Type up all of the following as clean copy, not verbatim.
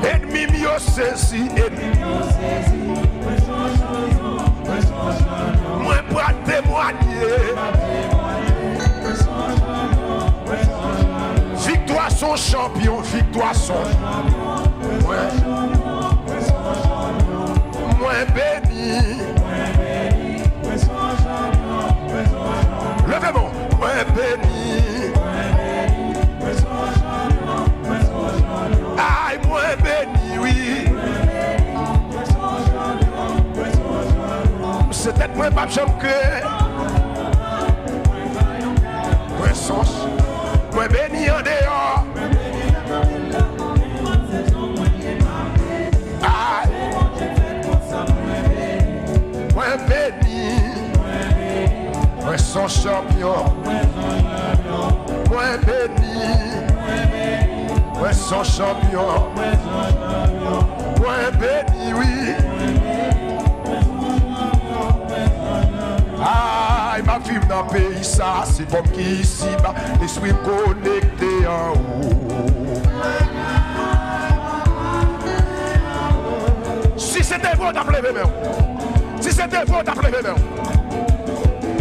Ennemi mieux saisi, moi pour témoigner. Victoire son champion, victoire son moi béni. Levez-moi, moi béni. Aïe, moi béni, oui. C'est peut-être moi pas j'aime que moi sens, moi béni en dehors. Aïe, moi béni. Moi son champion. Moi béni. Moi son champion. Moi béni, oui. Ah, il m'a vu dans le pays, ça, c'est comme qui ici, bah, l'esprit connecté en haut. Si c'était vous, t'as plevé, si c'était vous, t'as plevé,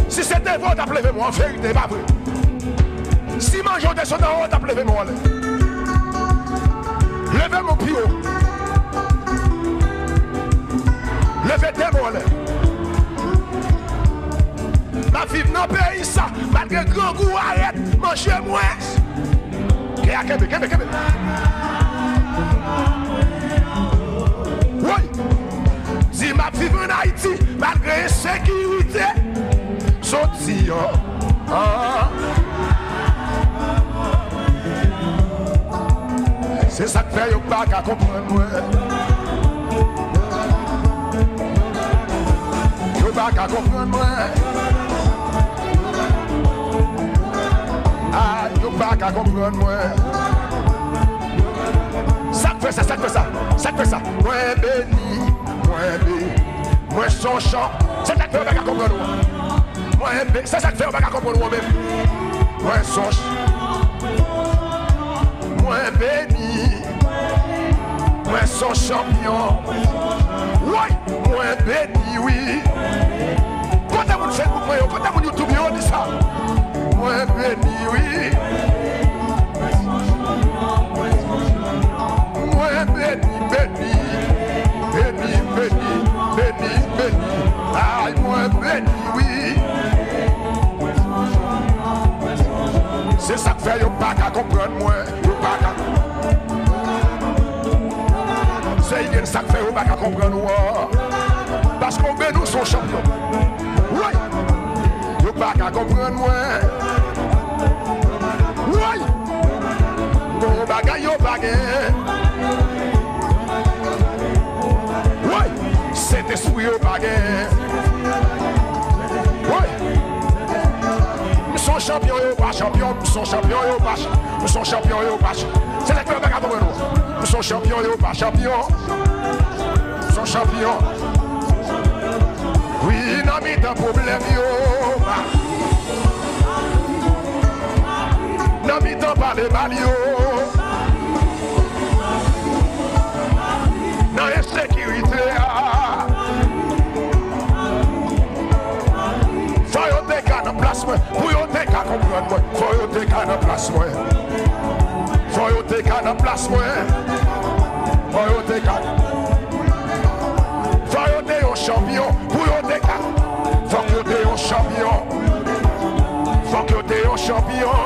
si c'était vous, t'as plevé, moi, en vérité, pas vrai. Si mangeons des soldats, t'as plevé, moi, levez mon pied. Levez tes mots, ma vie dans le pays, ça, malgré grand goût, arrête, mangez moins. Oui, si ma vie en Haïti, malgré insécurité, sorti, c'est ça que fait, y'a pas qu'à comprendre, moi. Y'a pas qu'à comprendre, moi. Ah, y'a pas qu'à comprendre, moi. Ça fait ça, ça fait ça, ça fait ça. Moi béni, moi son chant. C'est ça que fait, on va qu'à comprendre, moi. C'est ça que fait, on va qu'à comprendre, moi-même. Moi son chant. Moi béni, moi son champion. Oui, moi béni, oui. Quand t'as mon Facebook, quand t'as mon YouTube, on dit ça. Moi béni, oui. Moi béni, béni, béni, béni, béni, béni. Aïe, moi béni, oui. C'est ça que fait, y'a pas qu'à comprendre, moi. C'est ça que fait, y'a pas qu'à comprendre, moi. Parce qu'on veut nous son champion. Oui. Y'a pas qu'à comprendre, moi. Oui. Bon bagay, y'a bagay. Oui. C'est esprit, y'a bagay. Oui. Son champion, y'a pas champion. Son champion, y'a pas champion. Son champion, y'a pas champion. C'est là que y'a pas qu'à comprendre, moi. Son champion, y'a pas champion. Son champion. Oui, n'a mis de problème, yo. N'a mis de parler mal, yo. Dans l'insécurité, faut y avoir qu'à place, pour y avoir qu'à comprendre, faut y avoir qu'à place, faut y avoir qu'à place, faut y avoir qu'à. Faut y avoir un champion, pour y avoir qu'à. Faut que tu un champion. Faut que tu un champion.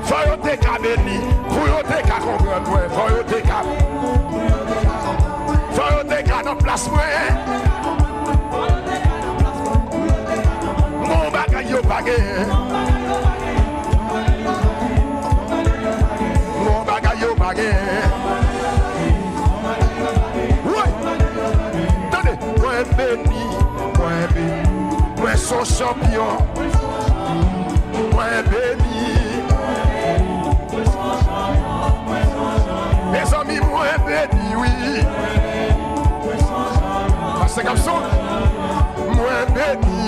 Faut y avoir qu'à béni, pour y avoir qu'à comprendre, faut y avoir qu'à. Faut y avoir qu'à dans place, mon bagay yo bagay. Mon bagay yo bagay. Moi béni, moi son champion, moi béni. Mes amis, moi béni, oui. Parce que comme ça, moi béni.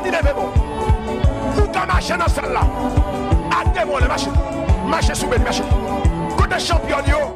dit levé bon. Ou qu'à marcher dans celle-là. À démon le marché. Marcher sous le marché. Côté champion, yo.